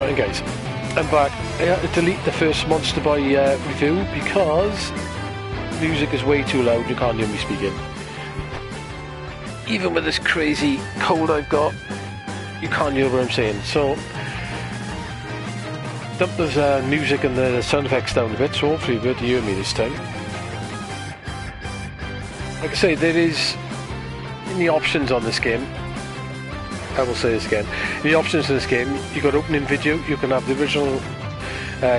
Right guys, I'm back. I had to delete the first Monster Boy review because music is way too loud, you can't hear me speaking. Even with this crazy cold I've got, you can't hear what I'm saying. So, dump the music and the sound effects down a bit, so hopefully you'll be able to hear me this time. Like I say, there is, in the options on this game, I will say this again, the options in this game, you've got opening video, you can have the original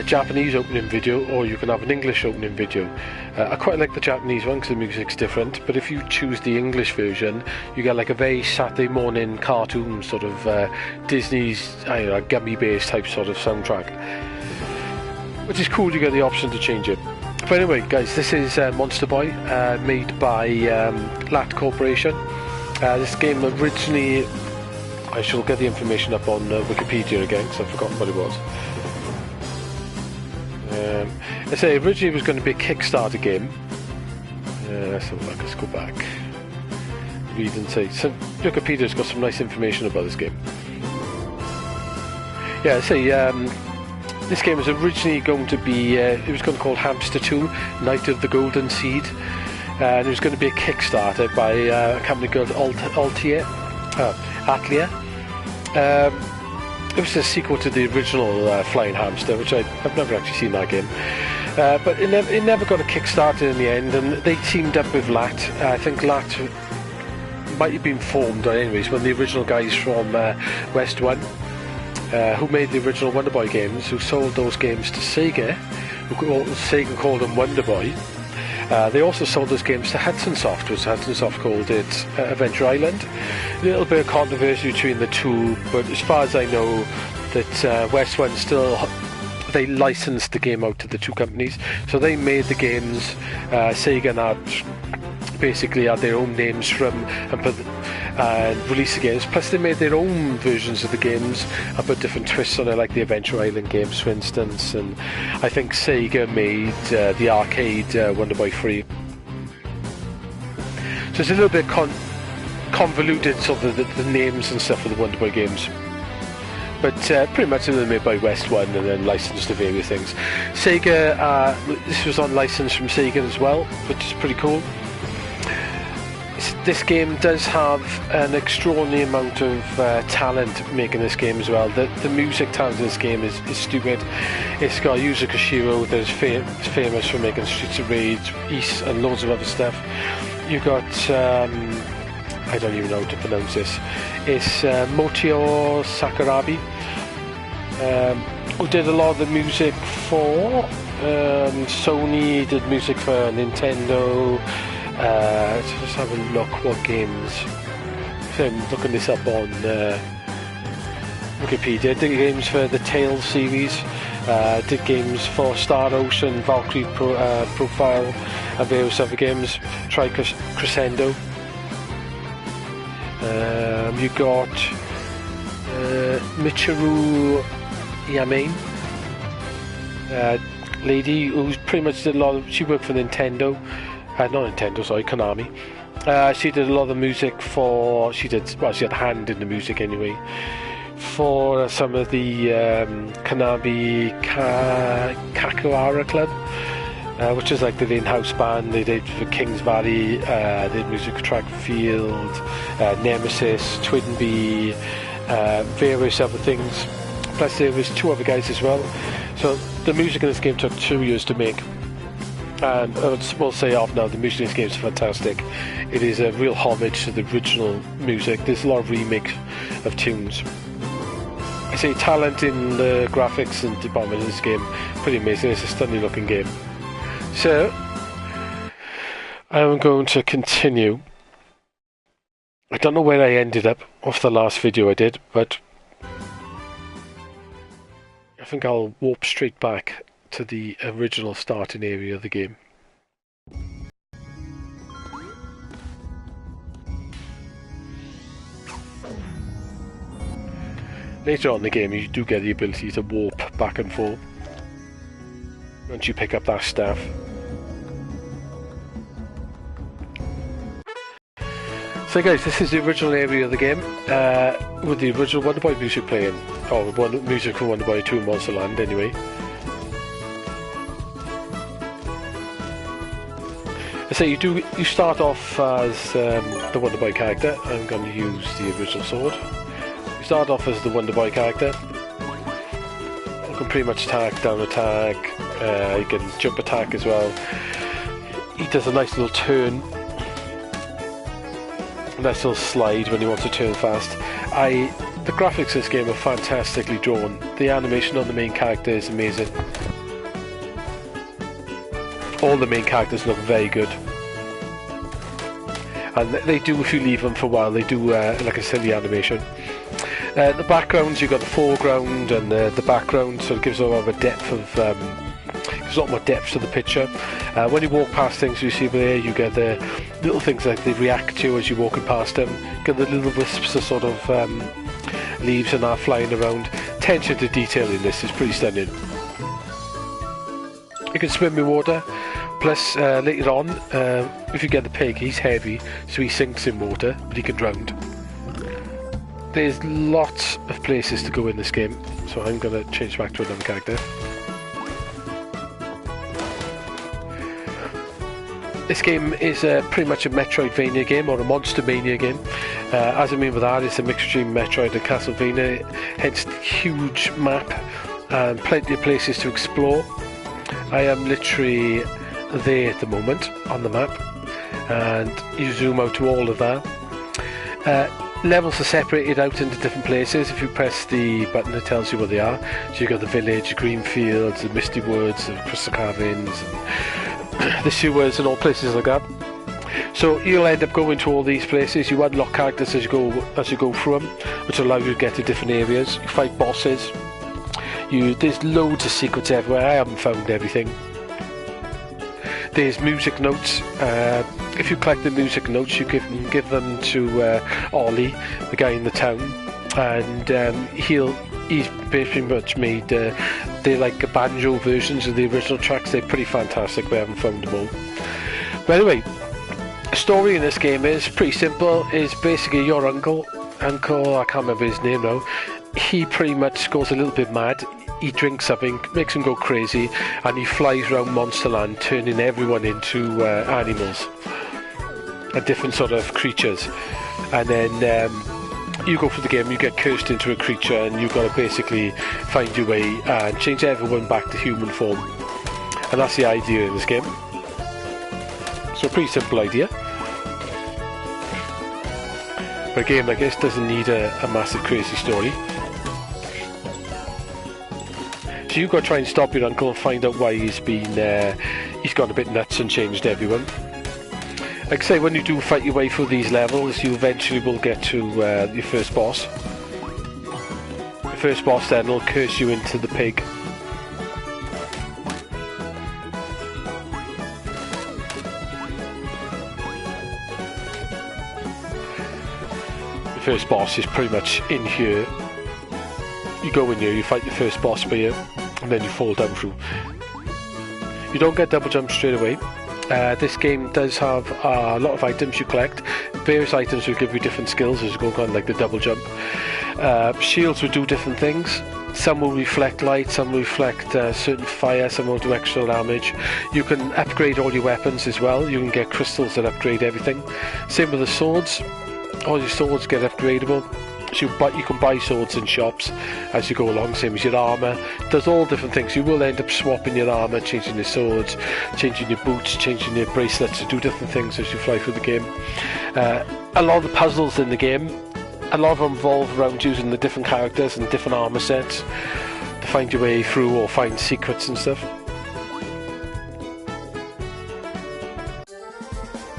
Japanese opening video, or you can have an English opening video. I quite like the Japanese one because the music's different, but if you choose the English version, you get like a very Saturday morning cartoon sort of Disney's, I don't know, gummy bass type sort of soundtrack. Which is cool, you get the option to change it. But anyway guys, this is Monster Boy, made by LAT Corporation. This game originally, I shall get the information up on Wikipedia again because I've forgotten what it was. I say originally it was going to be a Kickstarter game. Let's have a look, let's go back. Read and say. So Wikipedia's got some nice information about this game. Yeah, I say this game was originally going to be, it was going to be called Hamster 2, Night of the Golden Seed. And it was going to be a Kickstarter by a company called Atelier. It was a sequel to the original Flying Hamster, which I've never actually seen that game. But it never got a Kickstarter in the end, and they teamed up with LAT. I think LAT might have been formed, or anyways, when the original guys from West One, who made the original Wonderboy games, who sold those games to Sega, Sega called them Wonderboy. They also sold those games to Hudson Soft, which Hudson Soft called it Adventure Island. A little bit of controversy between the two, but as far as I know, that West One still, they licensed the game out to the two companies. So they made the games, Sega basically had their own names from and released the games. Plus they made their own versions of the games and put different twists on it, like the Adventure Island games, for instance. And I think Sega made the arcade Wonderboy 3. So it's a little bit convoluted, sort of the names and stuff of the Wonderboy games. But pretty much they were made by West One and then licensed to various things. Sega, this was on license from Sega as well, which is pretty cool. This game does have an extraordinary amount of talent making this game as well. The music talent in this game is stupid. It's got Yuzo Koshiro, that is famous for making Streets of Rage, East, and loads of other stuff. You've got, I don't even know how to pronounce this. It's Motio Sakuraba, who did a lot of the music for Sony, did music for Nintendo. Let's just have a look what games. I'm looking this up on Wikipedia. Did games for the Tales series, did games for Star Ocean, Valkyrie Profile, and various other games. Try Crescendo. You got Michiru Yamane, lady who's pretty much did a lot of, she worked for Nintendo. Not Nintendo, sorry, Konami. She did a lot of the music for, she had a hand in the music anyway, for some of the Konami Kakuara Club, which is like the in-house band. They did for Kings Valley, they did music for Track Field, Nemesis, Twinbee, various other things. Plus there was two other guys as well. So the music in this game took 2 years to make. And I will say off now, the music in this game is fantastic. It is a real homage to the original music. There's a lot of remix of tunes. I say talent in the graphics and department in this game, pretty amazing. It's a stunning looking game. So, I'm going to continue. I don't know where I ended up off the last video I did, but I think I'll warp straight back to the original starting area of the game. Later on in the game you do get the ability to warp back and forth once you pick up that staff. So guys, this is the original area of the game with the original Wonderboy music playing. or music from Wonderboy 2 Monster Land anyway. So you start off as the Wonderboy character. I'm going to use the original sword. You start off as the Wonderboy character. You can pretty much attack, down attack, you can jump attack as well. He does a nice little turn, a nice little slide when he wants to turn fast. The graphics in this game are fantastically drawn. The animation on the main character is amazing. All the main characters look very good, and they do, if you leave them for a while, they do like a silly animation. The backgrounds, you've got the foreground and the background, so it gives a lot of a depth of there's a lot more depth to the picture. When you walk past things, you see over there, you get the little things like they react to as you're walking past them. You get the little wisps of sort of leaves and that flying around. Attention to detail in this is pretty stunning. You can swim in water. Plus, later on, if you get the pig, he's heavy, so he sinks in water, but he can drown. There's lots of places to go in this game, so I'm going to change back to another character. This game is pretty much a Metroidvania game, or a Monster Mania game. As I mean with that, it's a mix between Metroid and Castlevania, hence the huge map and plenty of places to explore. I am literally there at the moment on the map, and you zoom out to all of that. Levels are separated out into different places. If you press the button, it tells you where they are. So you've got the village, the green fields, the misty woods, the crystal caverns, and the sewers, and all places like that. So you'll end up going to all these places. You unlock characters as you go through them, which allow you to get to different areas. You fight bosses. There's loads of secrets everywhere. I haven't found everything. There's music notes. If you collect the music notes, you can give them to Ollie, the guy in the town, and he's pretty much made they're like banjo versions of the original tracks. They're pretty fantastic. We haven't found them all. But anyway, the story in this game is pretty simple. It's basically your uncle, I can't remember his name now. He pretty much goes a little bit mad. He drinks something, makes him go crazy, and he flies around Monsterland, turning everyone into animals and different sort of creatures. And then you go through the game, you get cursed into a creature, and you've got to basically find your way and change everyone back to human form. And that's the idea in this game. So a pretty simple idea. But a game like this doesn't need a massive crazy story. So you've got to try and stop your uncle and find out why he's gone a bit nuts and changed everyone. Like I say, when you do fight your way through these levels, you eventually will get to your first boss. The first boss then will curse you into the pig. The first boss is pretty much in here. You go in here, you fight your first boss by here, and then you fall down through. You don't get double jump straight away. This game does have a lot of items you collect. Various items will give you different skills as you go on, like the double jump. Shields will do different things. Some will reflect light, some will reflect certain fire, some will do extra damage. You can upgrade all your weapons as well. You can get crystals that upgrade everything. Same with the swords. All your swords get upgradable. So you can buy swords in shops as you go along, same as your armour. It does all different things. You will end up swapping your armour, changing your swords, changing your boots, changing your bracelets to do different things as you fly through the game. A lot of the puzzles in the game, a lot of them revolve around using the different characters and different armour sets to find your way through or find secrets and stuff.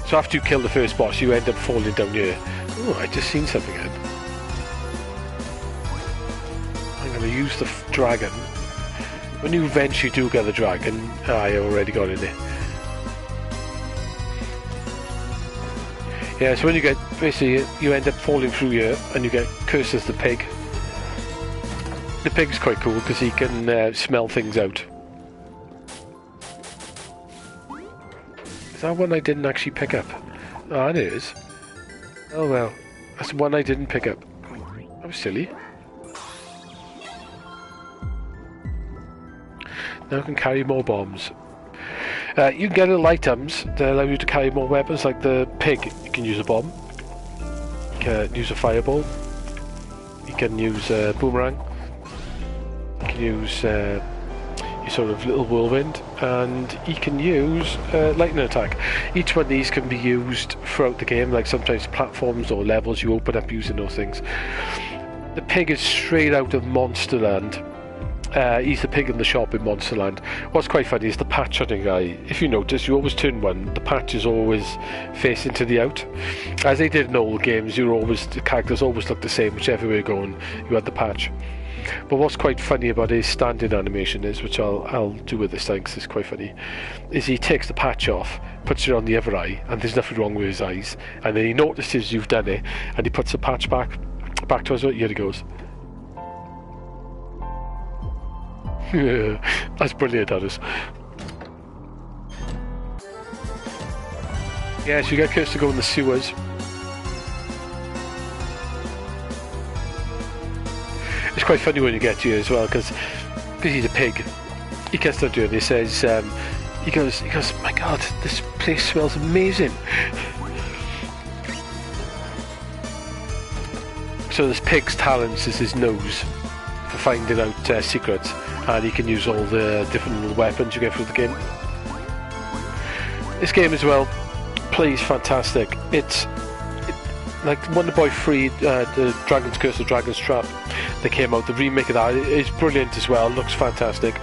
So after you kill the first boss, you end up falling down here. Oh, I just seen something then. I'm going to use the dragon. When you eventually do get the dragon, I already got in there. Yeah, so when you get, basically, you end up falling through here, and you get cursed as the pig. The pig's quite cool, because he can smell things out. Is that one I didn't actually pick up? Ah, it is. Oh well, that's the one I didn't pick up. That was silly. Now can carry more bombs. You can get little items that allow you to carry more weapons, like the pig. You can use a bomb. You can use a fireball. You can use a boomerang. You can use your sort of little whirlwind, and you can use lightning attack. Each one of these can be used throughout the game, like sometimes platforms or levels you open up using those things. The pig is straight out of Monsterland. He's the pig in the shop in Monsterland. What's quite funny is the patch hunting guy. If you notice, you always turn one, the patch is always facing to the out. As they did in old games, the characters always look the same, whichever way you're going, you had the patch. But what's quite funny about his standing animation is, which I'll do with this time because it's quite funny, is he takes the patch off, puts it on the other eye, and there's nothing wrong with his eyes, and then he notices you've done it, and he puts the patch back to his eye. Here he goes. That's brilliant, that is. Yeah, so you get Curse to go in the sewers. It's quite funny when you get here as well, because he's a pig. He gets down to it and he says, he goes, my God, this place smells amazing. So this pig's talents is his nose for finding out secrets, and he can use all the different little weapons you get through the game. This game as well plays fantastic. It's like Wonderboy 3, the Dragon's Curse, the Dragon's Trap, that came out. The remake of that is brilliant as well. Looks fantastic.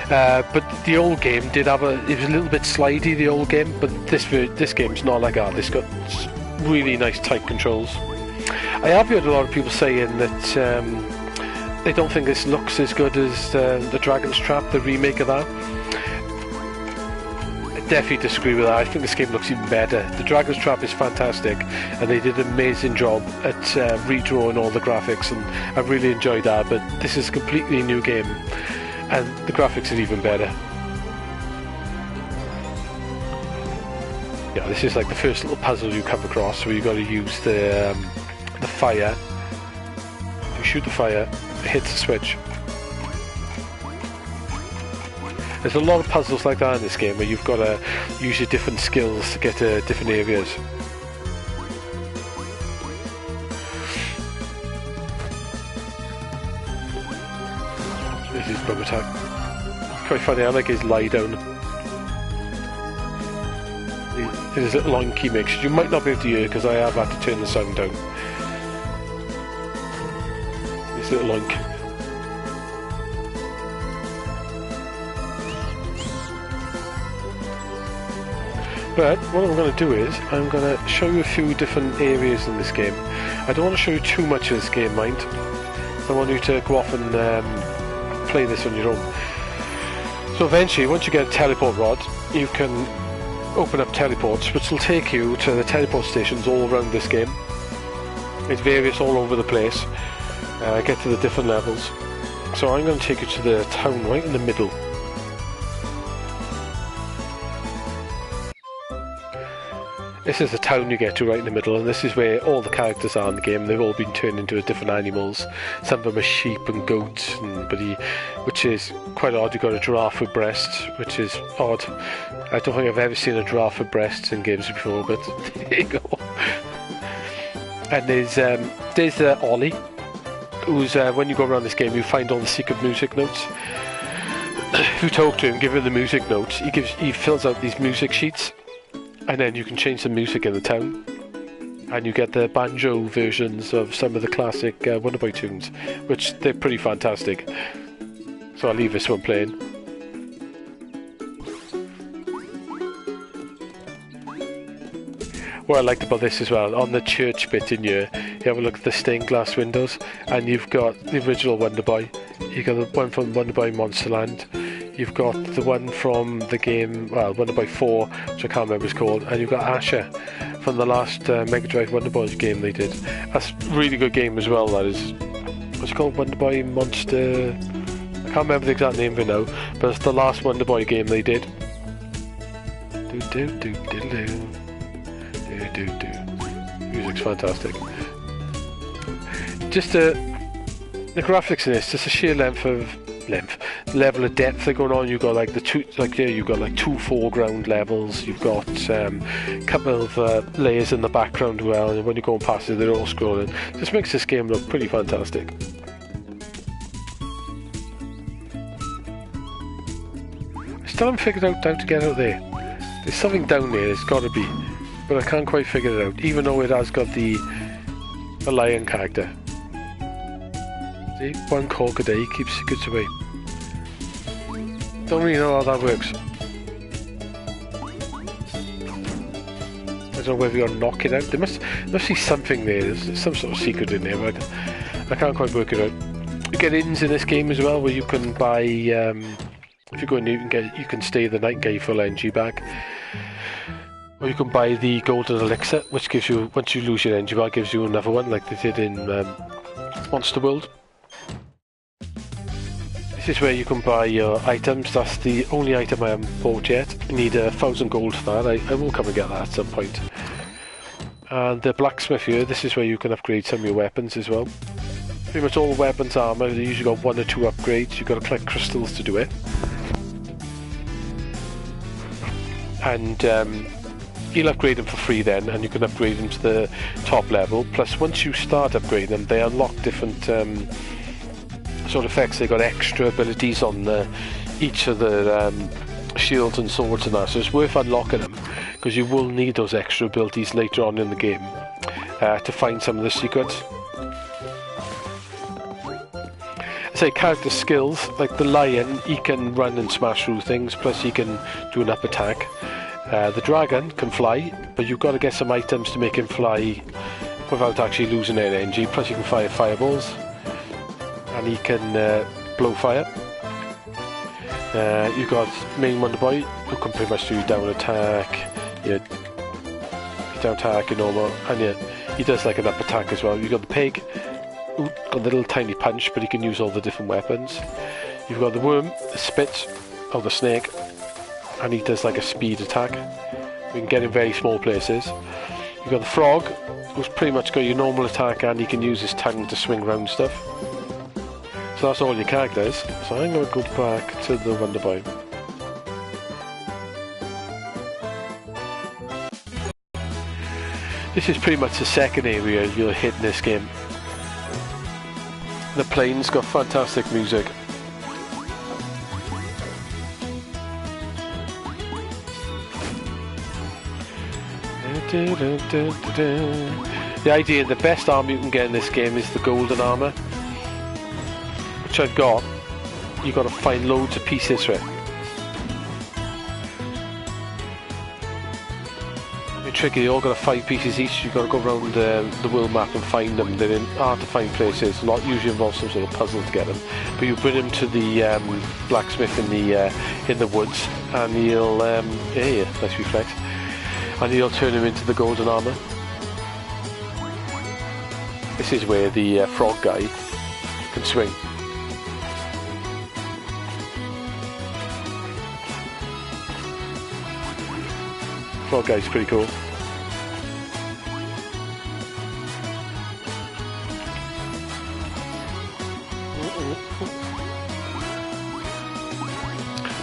But the old game did have it was a little bit slidey, the old game, but this game's not like that. It's got really nice tight controls. I have heard a lot of people saying that they don't think this looks as good as the Dragon's Trap, the remake of that. I definitely disagree with that. I think this game looks even better. The Dragon's Trap is fantastic, and they did an amazing job at redrawing all the graphics, and I really enjoyed that. But this is a completely new game, and the graphics are even better. Yeah, this is like the first little puzzle you come across, where you got to use the fire. You shoot the fire, it hits the switch. There's a lot of puzzles like that in this game, where you've got to use your different skills to get to different areas. This is bum attack. Quite funny, I like his lie down. His little oinky mix. You might not be able to hear because I have had to turn the sound down. His little oink. But what I'm going to do is, I'm going to show you a few different areas in this game. I don't want to show you too much of this game, mind. I want you to go off and play this on your own. So eventually, once you get a teleport rod, you can open up teleports, which will take you to the teleport stations all around this game. It's various all over the place. Get to the different levels. So I'm going to take you to the town right in the middle. This is the town you get to right in the middle, and this is where all the characters are in the game. They've all been turned into different animals. Some of them are sheep and goats, which is quite odd. You've got a giraffe with breasts, which is odd. I don't think I've ever seen a giraffe with breasts in games before, but there you go. And there's Ollie, who's when you go around this game, you find all the secret music notes. If you talk to him, give him the music notes, he fills out these music sheets. And then you can change the music in the town, and you get the banjo versions of some of the classic Wonderboy tunes, which they're pretty fantastic. So I'll leave this one playing. What I liked about this as well, on the church bit in here, you have a look at the stained glass windows, and you've got the original Wonderboy. You've got the one from Wonderboy Monsterland. You've got the one from the game, well, Wonderboy 4, which I can't remember what it's called, and you've got Asher from the last Mega Drive Wonderboy game they did. That's a really good game as well, that is. What's it called? Wonderboy Monster... I can't remember the exact name of it now, but it's the last Wonderboy game they did. Music's fantastic. Just the graphics in this, just the sheer length of level of depth they're going on. You've got like you've got like 2 foreground levels. You've got a couple of layers in the background as well, and when you're going past it, they're all scrolling. Just makes this game look pretty fantastic. I still haven't figured out how to get out there. There's something down there, it's got to be, but I can't quite figure it out, even though it has got the lion character. See, 1 cork a day keeps secrets away. Don't really know how that works. I don't know whether you're knock it out. There must be something there. There's some sort of secret in there, but I can't quite work it out. You get inns in this game as well, where you can buy. If you go in, you can stay the night and get your full energy back. Or you can buy the golden elixir, which gives you, once you lose your energy bar, gives you another one, like they did in Monster World. This is where you can buy your items. That's the only item I haven't bought yet. You need 1,000 gold for that. I will come and get that at some point. And the blacksmith here, this is where you can upgrade some of your weapons as well. Pretty much all the weapons, armour, they usually got 1 or 2 upgrades. You've got to collect crystals to do it. And you'll upgrade them for free then, and you can upgrade them to the top level. Plus, once you start upgrading them, they unlock different sort of effects. They got extra abilities on each of the shields and swords and that, so it's worth unlocking them, because you will need those extra abilities later on in the game to find some of the secrets. Say character skills, like the lion, he can run and smash through things, plus he can do an up attack. The dragon can fly, but you've got to get some items to make him fly without actually losing any energy. Plus he can fire fireballs, and he can blow fire. You've got main wonderboy, who can pretty much do down attack, your down attack, your normal, and he does like an up attack as well. You've got the pig, who got a little tiny punch, but he can use all the different weapons. You've got the worm, the spit, or the snake, and he does like a speed attack. You can get in very small places. You've got the frog, who's pretty much got your normal attack, and he can use his tongue to swing around stuff. So that's all your characters. So I'm going to go back to the wonderboy. This is pretty much the second area you'll hit in this game. The plane's got fantastic music. The idea, the best armor you can get in this game is the golden armor, which I've got. You've got to find loads of pieces for it. It's tricky, you all got 5 pieces each. You've got to go around the world map and find them. They're in hard to find places. A lot usually involves some sort of puzzle to get them. But you bring them to the blacksmith in the woods, and he'll nice reflex. And he'll turn him into the golden armor. This is where the frog guy can swing. Frog guy's pretty cool.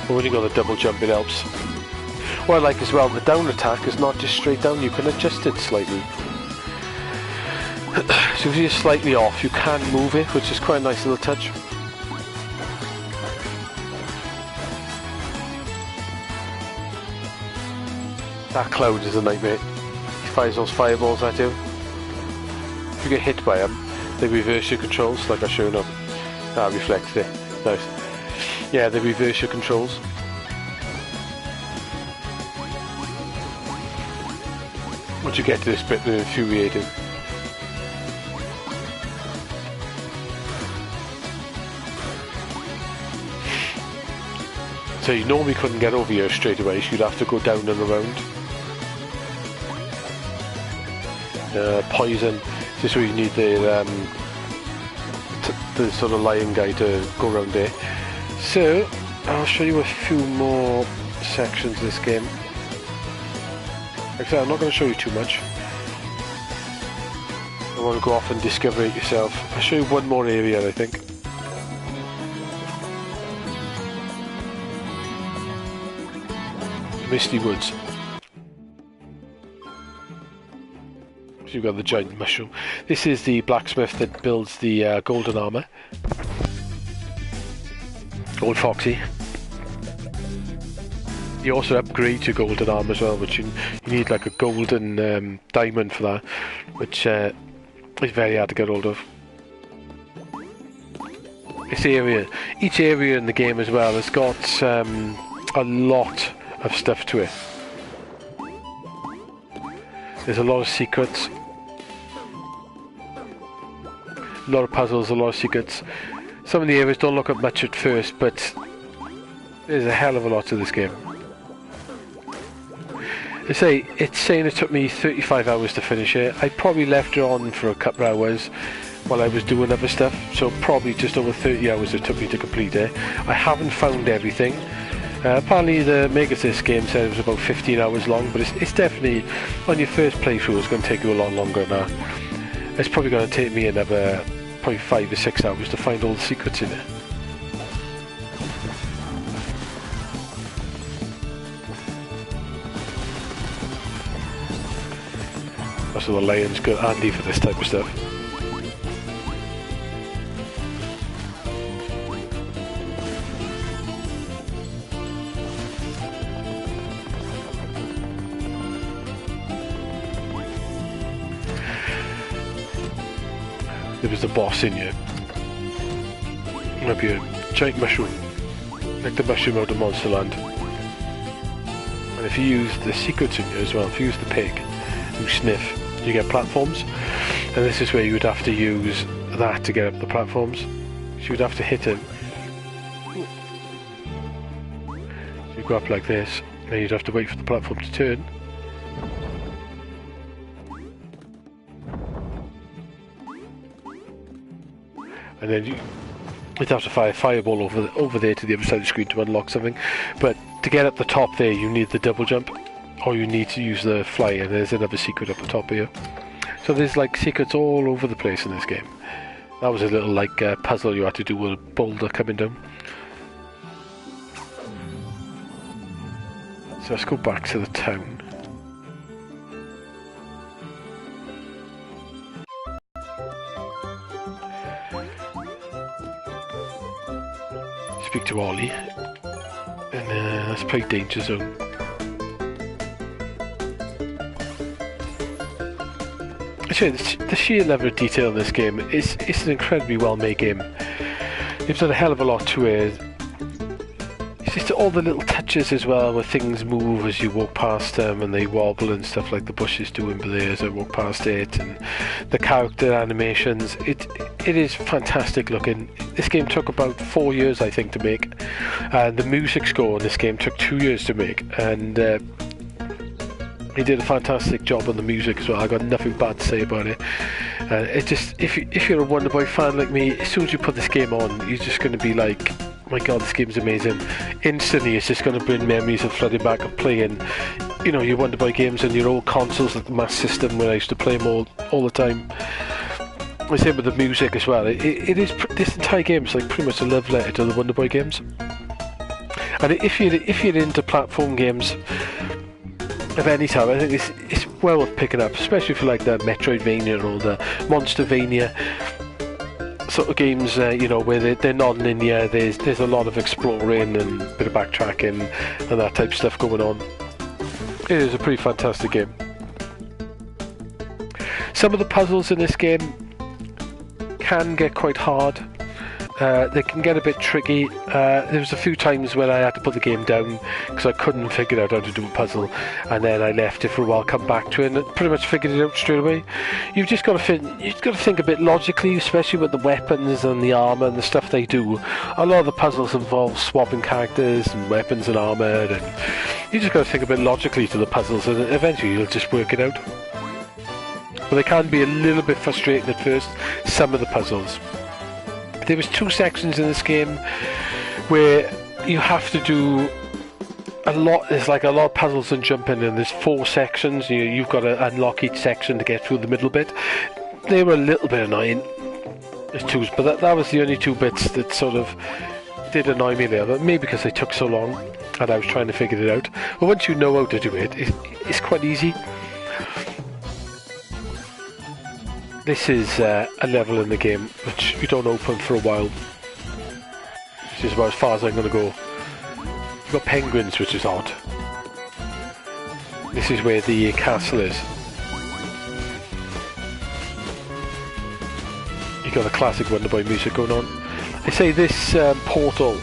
But when you got the double jump, it helps. What I like as well, the down attack is not just straight down, you can adjust it slightly. So if you're slightly off, you can move it, which is quite a nice little touch. That cloud is a nightmare. He fires those fireballs at you. If you get hit by them, they reverse your controls, like I showed up. Ah, reflected it. Nice. Yeah, they reverse your controls. Once you get to this bit, they're infuriating. So you normally couldn't get over here straight away, so you'd have to go down and around. Poison, this is where you need the sort of lion guy to go around there. So, I'll show you a few more sections of this game. Like I said, I'm not going to show you too much. I want to go off and discover it yourself. I'll show you one more area, I think. Misty Woods. So you've got the giant mushroom. This is the blacksmith that builds the golden armor. Old Foxy. You also upgrade your golden armor as well, which you need like a golden diamond for that, which is very hard to get hold of. This area, each area in the game as well, has got a lot of stuff to it. There's a lot of secrets, a lot of puzzles, a lot of secrets. Some of the areas don't look up much at first, but there's a hell of a lot to this game. I say, it's saying it took me 35 hours to finish it. I probably left it on for a couple of hours while I was doing other stuff, so probably just over 30 hours it took me to complete it. I haven't found everything. Apparently the Megasys game said it was about 15 hours long, but it's definitely, on your first playthrough, it's going to take you a lot longer than that. It's probably going to take me another probably 5 or 6 hours to find all the secrets in it. That's what the lion's good handy for this type of stuff. There was the boss in here. Might be a giant mushroom, like the mushroom out of Monsterland. And if you use the secrets in here as well, if you use the pig, you sniff, you get platforms, and this is where you would have to use that to get up the platforms. So you would have to hit him. So you go up like this, and you'd have to wait for the platform to turn. And then you'd have to fire a fireball over there to the other side of the screen to unlock something. But to get up the top there, you need the double jump, or you need to use the fly, and there's another secret up the top here. So there's like secrets all over the place in this game. That was a little like puzzle you had to do with a boulder coming down. So let's go back to the town. Speak to Ollie, and let's play Danger Zone. Actually, the sheer level of detail in this game is an incredibly well-made game. They've done a hell of a lot to it. It's just all the little touches as well, where things move as you walk past them, and they wobble and stuff like the bushes do over there as I walk past it, and the character animations. It is fantastic looking. This game took about 4 years, I think, to make, and the music score in this game took 2 years to make, and he did a fantastic job on the music as well. I got nothing bad to say about it. It's just, if you're a Wonderboy fan like me, as soon as you put this game on, you're just going to be like, my god, this game's amazing. Instantly, it's just going to bring memories of flooding back of playing, you know, your Wonderboy games on your old consoles, like the Master System, where I used to play them all the time. The same with the music as well. It is, this entire game is like pretty much a love letter to the Wonderboy games. And if you're into platform games of any type, I think it's well worth picking up, especially for like the Metroidvania or the Monstervania sort of games, you know, where they're non-linear. There's a lot of exploring and a bit of backtracking and that type of stuff going on. It is a pretty fantastic game. Some of the puzzles in this game can get quite hard. They can get a bit tricky. There was a few times when I had to put the game down because I couldn't figure out how to do a puzzle, and then I left it for a while, come back to it, and pretty much figured it out straight away. You've just got to think a bit logically, especially with the weapons and the armor and the stuff they do. A lot of the puzzles involve swapping characters and weapons and armor, and you just got to think a bit logically to the puzzles, and eventually you'll just work it out. But they can be a little bit frustrating at first, some of the puzzles. There was 2 sections in this game where you have to do a lot. There's like a lot of puzzles and jumping, and there's 4 sections. You've got to unlock each section to get through the middle bit. They were a little bit annoying. There's 2, but that was the only 2 bits that sort of did annoy me there, but maybe because they took so long and I was trying to figure it out. But once you know how to do it, it's quite easy. This is a level in the game which you don't open for a while. This is about as far as I'm going to go. You've got penguins, which is odd. This is where the castle is. You've got the classic Wonderboy music going on. I say this portal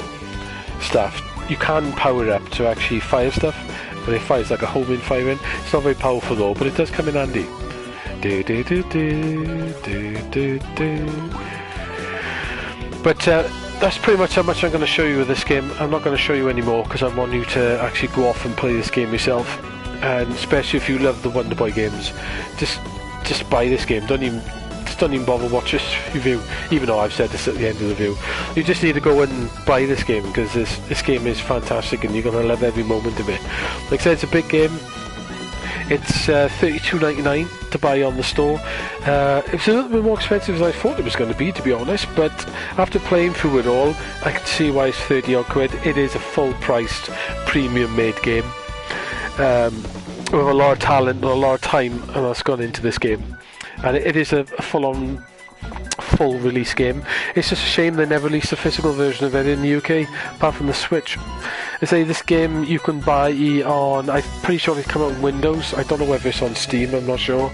stuff, you can power it up to actually fire stuff, but it fires like a homing firing. It's not very powerful though, but it does come in handy. Do, do, do, do, do, do, do. But that's pretty much how much I'm going to show you of this game. I'm not going to show you any more because I want you to actually go off and play this game yourself. And especially if you love the Wonderboy games, just buy this game. Don't even bother watch this review, even though I've said this at the end of the review. You just need to go and buy this game because this game is fantastic and you're going to love every moment of it. Like I said, it's a big game. It's $32.99 to buy on the store. It's a little bit more expensive than I thought it was going to be honest, but after playing through it all, I can see why it's 30 odd quid. It is a full-priced, premium-made game with a lot of talent and a lot of time, and that's gone into this game. And it is a full-on, full-release game. It's just a shame they never released a physical version of it in the UK, apart from the Switch. I say this game you can buy on, I'm pretty sure it's come out on Windows. I don't know whether it's on Steam, I'm not sure.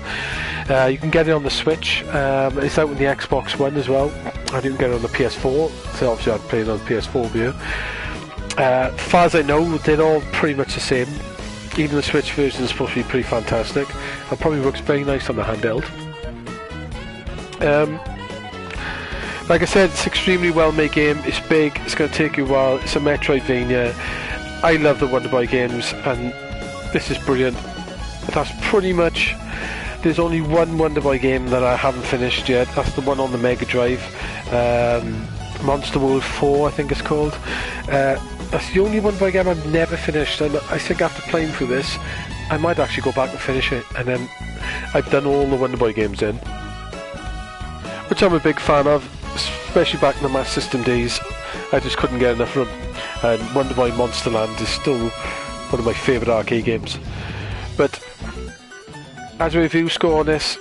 You can get it on the Switch. It's out on the Xbox One as well. And you can get it on the PS4. So obviously I'd play it on the PS4 here. As far as I know, they're all pretty much the same. Even the Switch version is supposed to be pretty fantastic. It probably looks very nice on the handheld. Like I said, it's an extremely well made game. It's big, it's going to take you a while. It's a Metroidvania. I love the Wonderboy games and this is brilliant. But that's pretty much, there's only one Wonderboy game that I haven't finished yet. That's the one on the Mega Drive. Monster World 4 I think it's called. That's the only Wonderboy game I've never finished, and I think after playing through this I might actually go back and finish it, and then I've done all the Wonderboy games in, which I'm a big fan of, especially back in the Master System days. I just couldn't get enough of them, and Wonderboy Monsterland is still one of my favourite arcade games. But as a review score on this,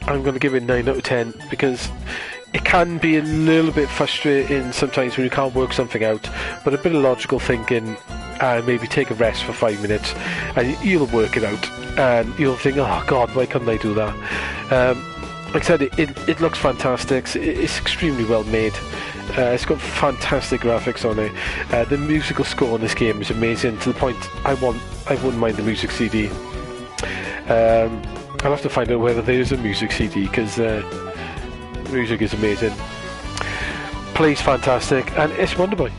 I'm going to give it 9 out of 10 because it can be a little bit frustrating sometimes when you can't work something out, but a bit of logical thinking and maybe take a rest for 5 minutes and you'll work it out and you'll think, oh god, why couldn't I do that? Like I said, it looks fantastic. It's extremely well made. It's got fantastic graphics on it. The musical score on this game is amazing to the point I wouldn't mind the music CD. I'll have to find out whether there is a music CD because music is amazing. Plays fantastic, and it's Wonderboy.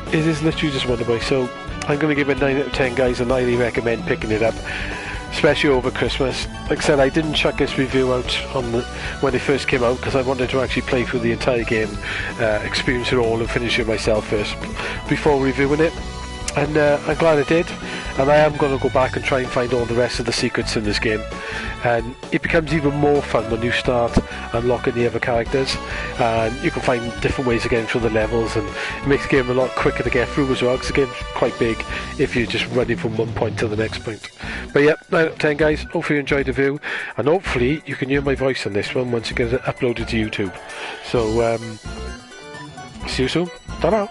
It is literally just Wonderboy. So I'm going to give it 9 out of 10, guys, and I highly recommend picking it up, especially over Christmas. Like I said, I didn't chuck this review out when it first came out because I wanted to actually play through the entire game, experience it all and finish it myself first before reviewing it. And I'm glad I did, and I am going to go back and try and find all the rest of the secrets in this game, and it becomes even more fun when you start unlocking the other characters, and you can find different ways of getting through the levels, and it makes the game a lot quicker to get through as well because the game's quite big if you're just running from one point to the next point. But yeah, 9 out of 10, guys. Hopefully you enjoyed the review, and hopefully you can hear my voice on this one once it gets uploaded to YouTube. So see you soon. Ta-da.